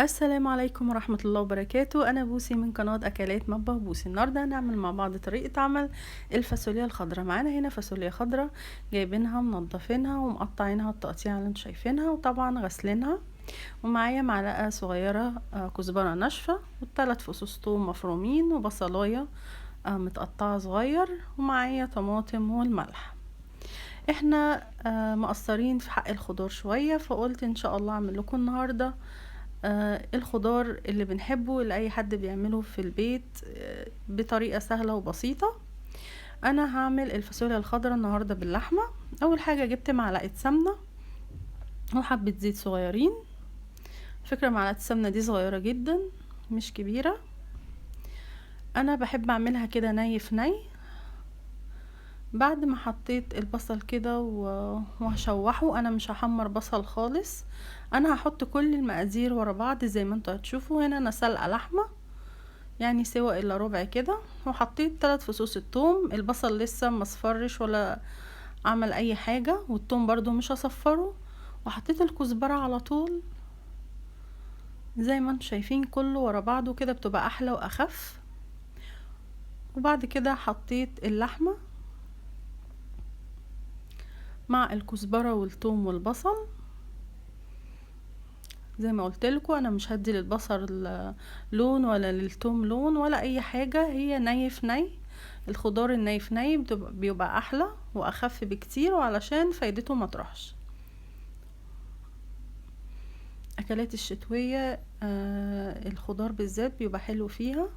السلام عليكم ورحمة الله وبركاته. أنا بوسي من قناة أكلات مطبخ بوسي. النهاردة هنعمل مع بعض طريقة عمل الفاصوليا الخضراء. معانا هنا فاصوليا خضراء جايبينها منضفينها ومقطعينها التقطيع اللي انتوا شايفينها، وطبعا غسلينها. ومعايا معلقة صغيرة كزبرة ناشفة، و3 فصوص توم مفرومين، وبصلاية متقطعة صغير، ومعايا طماطم والملح. احنا مقصرين في حق الخضار شوية، فقلت ان شاء الله اعمل لكم النهاردة الخضار اللي بنحبه، اللي اي حد بيعمله في البيت بطريقة سهلة وبسيطة. انا هعمل الفاصوليا الخضراء النهاردة باللحمة. اول حاجة جبت معلقة سمنة وحبة زيت صغيرين. فكرة معلقة السمنة دي صغيرة جدا مش كبيرة. انا بحب اعملها كده ني في ني. بعد ما حطيت البصل كده وهشوحه، انا مش هحمر بصل خالص. انا هحط كل المقادير ورا بعض زي ما انتوا هتشوفوا. هنا انا سلقه لحمه يعني سوا الا ربع كده، وحطيت 3 فصوص الثوم. البصل لسه مصفرش ولا عمل اي حاجه، والثوم برضو مش هصفره. وحطيت الكزبره على طول زي ما انتوا شايفين، كله ورا بعضه كده بتبقى احلى واخف. وبعد كده حطيت اللحمه مع الكزبره والثوم والبصل. زي ما قلت لكم انا مش هدي للبصل لون ولا للثوم لون ولا اي حاجه، هي ني في ني. الخضار الني في ني بيبقى احلى واخف بكتير، وعلشان فايدته ما تروحش. اكلات الشتويه الخضار بالذات بيبقى حلو فيها.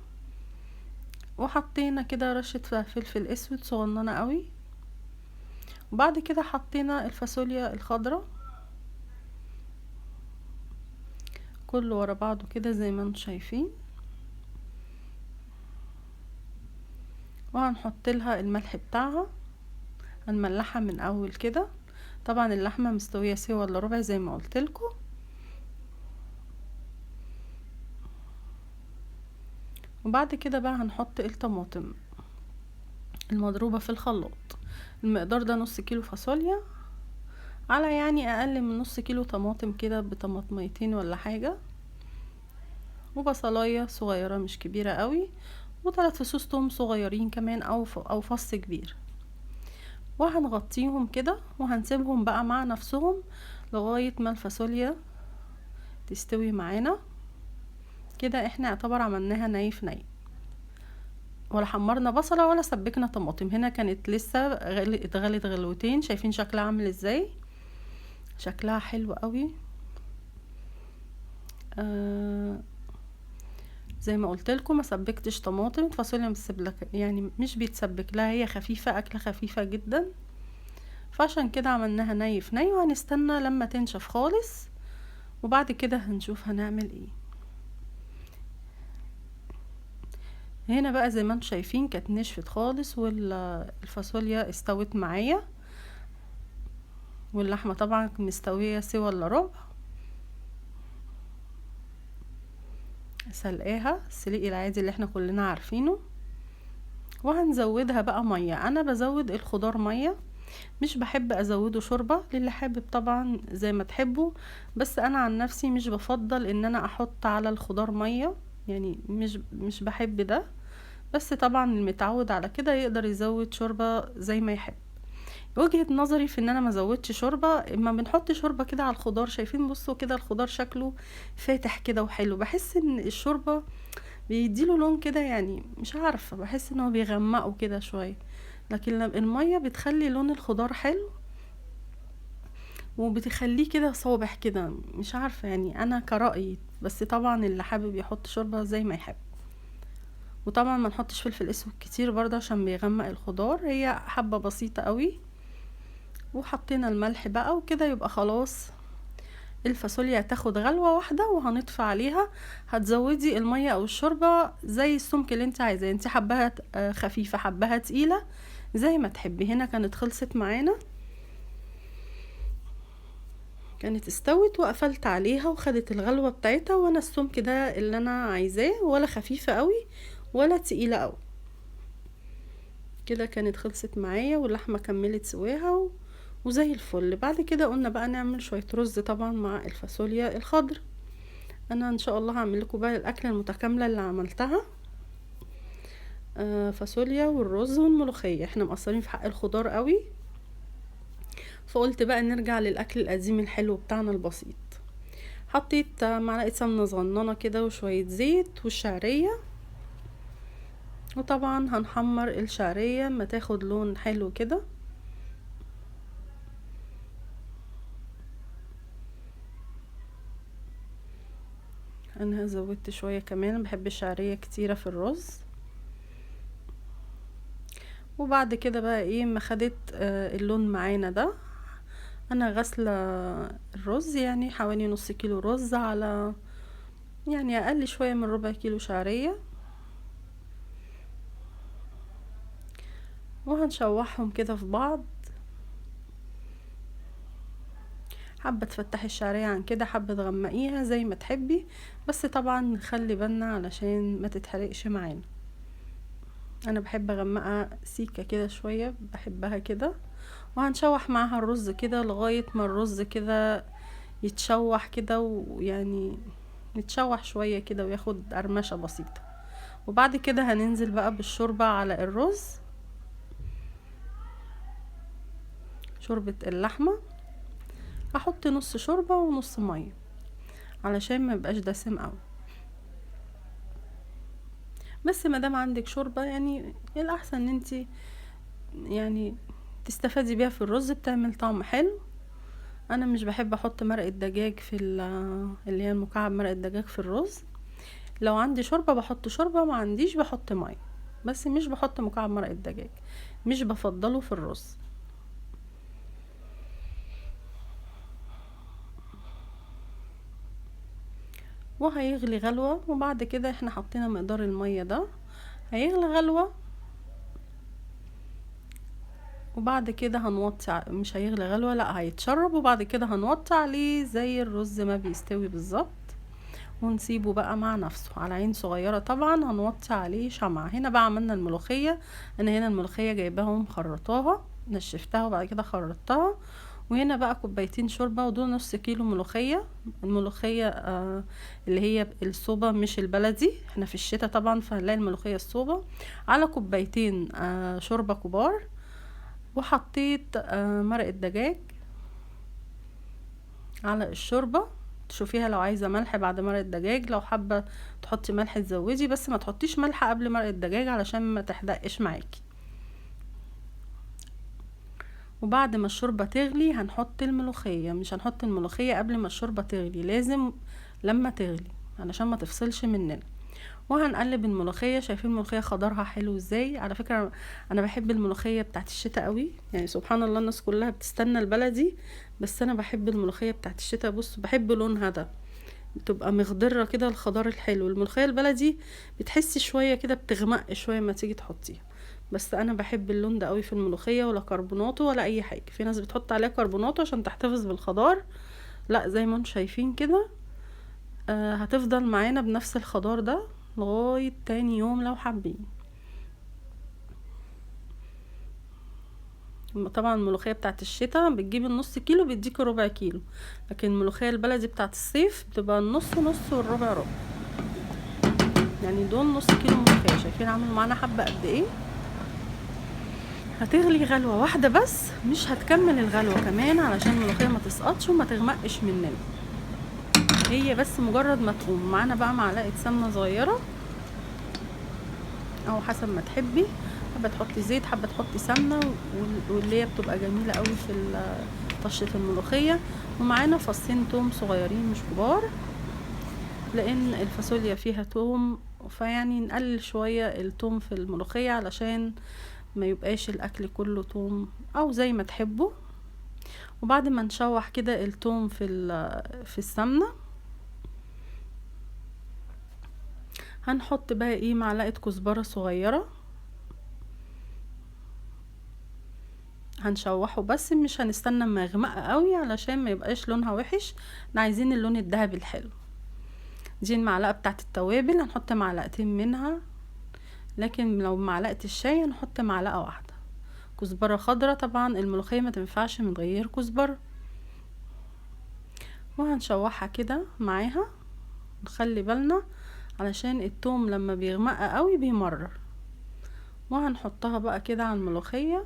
وحطينا كده رشه فلفل اسود صغننه قوي. وبعد كده حطينا الفاصوليا الخضراء كله ورا بعضه كده زي ما انتم شايفين. وهنحط لها الملح بتاعها، هنملحها من اول كده. طبعا اللحمه مستويه سوا الا ربع زي ما قلت لكم. وبعد كده بقى هنحط الطماطم المضروبه في الخلاط. المقدار ده نص كيلو فاصوليا على يعني اقل من نص كيلو طماطم كده، بطماطميتين ولا حاجه، وبصلايه صغيره مش كبيره قوي، و3 فصوص توم صغيرين كمان او فص كبير. وهنغطيهم كده وهنسيبهم بقى مع نفسهم لغايه ما الفاصوليا تستوي معانا. كده احنا يعتبر عملناها ني في ني، ولا حمرنا بصلة ولا سبكنا طماطم. هنا كانت لسه اتغلت غلوتين. شايفين شكلها عامل ازاي؟ شكلها حلو قوي. زي ما قلت لكم ما سبكتش طماطم. الفاصوليا مسبلك يعني مش بيتسبك لها، هي خفيفة، اكلة خفيفة جدا، فعشان كده عملناها ني في ني. وهنستنى لما تنشف خالص، وبعد كده هنشوف هنعمل ايه. هنا بقى زي ما انتم شايفين كانت نشفت خالص، والفاصوليا استوت معايا، واللحمة طبعا مستوية سوا الا ربع. سلقاها السليق العادي اللي احنا كلنا عارفينه. وهنزودها بقى مية. انا بزود الخضار مية، مش بحب ازوده شوربة. للي حابب طبعا زي ما تحبوا، بس انا عن نفسي مش بفضل ان انا احط على الخضار مية، يعني مش بحب ده. بس طبعا المتعود على كده يقدر يزود شوربة زي ما يحب. وجهة نظري في ان انا ما زودش شوربة. اما بنحط شوربة كده على الخضار، شايفين بصوا كده الخضار شكله فاتح كده وحلو. بحس ان الشوربة بيديله لون كده، يعني مش عارفة، بحس ان هو بيغمقه كده شوية. لكن المية بتخلي لون الخضار حلو، وبتخليه كده صابح كده. مش عارفة يعني انا كرأيي، بس طبعا اللي حابب يحط شوربة زي ما يحب. وطبعا ما نحطش فلفل اسود كتير برضه عشان بيغمق الخضار، هي حبة بسيطة قوي. وحطينا الملح بقى وكده يبقى خلاص. الفاصوليا هتاخد غلوة واحدة وهنطفي عليها. هتزودي المية او الشوربة زي السمك اللي انت عايزاه. انت حباها خفيفة حباها تقيلة زي ما تحبي. هنا كانت خلصت معانا، كانت استوت وقفلت عليها وخدت الغلوة بتاعتها. وانا السمك ده اللي انا عايزاه، ولا خفيفة قوي ولا تقيلة قوي. كده كانت خلصت معايا واللحمة كملت سواها وزي الفل. بعد كده قلنا بقى نعمل شوية رز طبعا مع الفاصوليا الخضر. انا ان شاء الله هعمل لكم بقى الاكله المتكامله اللي عملتها. فاصوليا والرز والملوخيه، احنا مقصرين في حق الخضار قوي، فقلت بقى نرجع للاكل القديم الحلو بتاعنا البسيط. حطيت معلقه سمنه صغننه كده وشويه زيت والشعريه، وطبعا هنحمر الشعريه ما تاخد لون حلو كده. انا زودت شويه كمان، بحب الشعريه كتيره في الرز. وبعد كده بقى ايه ما خدت اللون معانا ده، انا غسله الرز يعني حوالي نص كيلو رز، على يعني اقل شويه من ربع كيلو شعريه، وهنشوحهم كده في بعض. حابه تفتحي الشعريه عن كده، حابه تغمقيها زي ما تحبي، بس طبعا نخلي بالنا علشان ما تتحرقش معانا. انا بحب اغمقها سيكه كده شويه، بحبها كده. وهنشوح معاها الرز كده لغايه ما الرز كده يتشوح كده، ويعني يتشوح شويه كده وياخد قرمشه بسيطه. وبعد كده هننزل بقى بالشوربه على الرز، شوربه اللحمه. هحط نص شوربه ونص ميه علشان ما يبقاش دسم قوي، بس ما دام عندك شوربه يعني الاحسن ان انتي يعني تستفادي بيها في الرز، بتعمل طعم حلو. انا مش بحب احط مرقه دجاج في اللي هي المكعب مرقه دجاج في الرز. لو عندي شوربه بحط شوربه، ما عنديش بحط ميه، بس مش بحط مكعب مرقه دجاج، مش بفضله في الرز. وهيغلي غلوه، وبعد كده احنا حطينا مقدار الميه ده، هيغلي غلوه. وبعد كده هنوطي مش هيغلي غلوه، لا هيتشرب، وبعد كده هنوطي عليه زي الرز ما بيستوي بالظبط، ونسيبه بقى مع نفسه على عين صغيرة. طبعا هنوطي عليه شمعة. هنا بقى عملنا الملوخية. انا هنا الملوخية جايباها ومخرطاها، نشفتها وبعد كده خرطتها. وهنا بقى كوبايتين شوربة، ودول نص كيلو ملوخية. الملوخية اللي هي الصوبة مش البلدي، احنا في الشتاء طبعا فهنلاقي الملوخية الصوبة. على كوبايتين شوربة كبار. وحطيت مرقة دجاج على الشوربة. تشوفيها لو عايزة ملح بعد مرقة دجاج، لو حابة تحطي ملح تزودي، بس ما تحطيش ملح قبل مرقة دجاج علشان ما تحدقش معاكي. وبعد ما الشوربة تغلي هنحط الملوخية، مش هنحط الملوخية قبل ما الشوربة تغلي، لازم لما تغلي علشان ما تفصلش مننا. وهنقلب الملوخية. شايفين الملوخية خضرها حلو ازاي؟ على فكرة انا بحب الملوخية بتاعت الشتاء قوي، يعني سبحان الله الناس كلها بتستنى البلدي، بس انا بحب الملوخية بتاعت الشتاء. بص بحب لونها ده، بتبقى مخضرة كده، الخضار الحلو. الملوخية البلدي بتحسي شوية كده بتغمق شوية ما تيجي تحطيها، بس انا بحب اللون ده قوي في الملوخية، ولا كربوناتو ولا اي حاجة. في ناس بتحط عليها كربوناتو عشان تحتفظ بالخضار، لا زي ما انتم شايفين كده هتفضل معانا بنفس الخضار ده لغاية تاني يوم لو حابين. طبعا الملوخية بتاعت الشتاء بتجيب النص كيلو بيديكي ربع كيلو، لكن الملوخية البلدي بتاعت الصيف بتبقى النص نص والربع ربع، يعني دول نص كيلو ملوخية. شايفين عامل معانا حبة قد ايه؟ هتغلي غلوة واحدة بس، مش هتكمل الغلوة كمان علشان الملوخية ما تسقطش وما تغمقش مننا، هي بس مجرد ما تقوم معانا بقى معلقة سمنة صغيرة او حسب ما تحبي، حابه تحطي زيت حابه تحطي سمنه، واللي هي بتبقى جميله قوي في طشه الملوخيه. ومعانا فصين توم صغيرين مش كبار، لان الفاصوليا فيها توم، فيعني نقلل شويه التوم في الملوخيه علشان ما يبقاش الاكل كله توم، او زي ما تحبوا. وبعد ما نشوح كده التوم في السمنه، هنحط بقى ايه معلقه كزبره صغيره، هنشوحه بس مش هنستنى ما يغمق قوي علشان ما يبقاش لونها وحش، احنا عايزين اللون الذهبي الحلو. دي المعلقه بتاعت التوابل هنحط معلقتين منها، لكن لو معلقه الشاي هنحط معلقه واحده. كزبره خضراء، طبعا الملوخيه ما تنفعش من غير كزبره. وهنشوحها كده معاها نخلي بالنا علشان التوم لما بيغمق قوي بيمرر. وهنحطها بقى كده على الملوخية،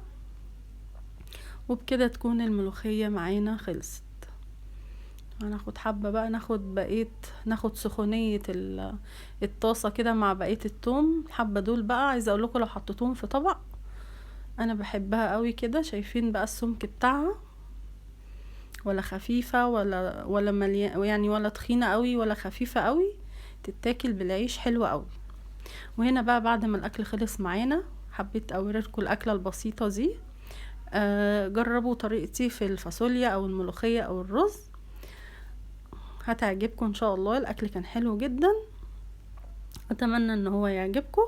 وبكده تكون الملوخية معانا خلصت. هناخد حبة بقى، ناخد سخونية الطاسة كده مع بقية التوم. الحبة دول بقى عايزة اقول لكم لو حطيتهم في طبق انا بحبها قوي كده. شايفين بقى السمك بتاعها، ولا خفيفة ولا مليان يعني، ولا تخينة قوي ولا خفيفة قوي، تتاكل بالعيش حلوة قوي. وهنا بقى بعد ما الاكل خلص معانا حبيت اوريلكم الاكلة البسيطة دي. جربوا طريقتي في الفاصوليا او الملوخية او الرز، هتعجبكم ان شاء الله. الاكل كان حلو جدا، اتمنى ان هو يعجبكم.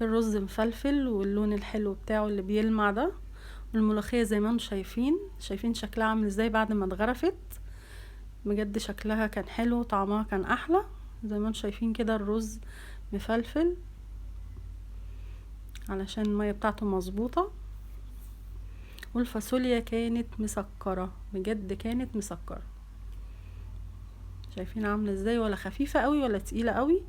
الرز مفلفل واللون الحلو بتاعه اللي بيلمع ده، والملوخية زي ما انتم شايفين شكلها عامل ازاي بعد ما اتغرفت. بجد شكلها كان حلو، طعمها كان احلى. زي ما انتم شايفين كده الرز مفلفل علشان المية بتاعته مظبوطة، والفاصوليا كانت مسكرة، بجد كانت مسكرة. شايفين عامله ازاي، ولا خفيفة قوي ولا تقيلة قوي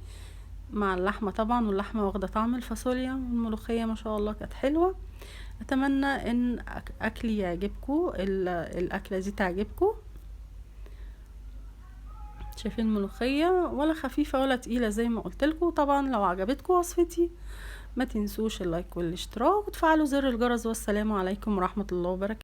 مع اللحمة طبعا، واللحمة واخدة طعم الفاصوليا. والملوخية ما شاء الله كانت حلوة. اتمنى ان اكلي يعجبكم، الاكلة دي تعجبكم. شايفين الملوخية ولا خفيفة ولا تقيلة زي ما قلت لكم. طبعا لو عجبتكم وصفتي ما تنسوش اللايك والاشتراك وتفعلوا زر الجرس. والسلام عليكم ورحمة الله وبركاته.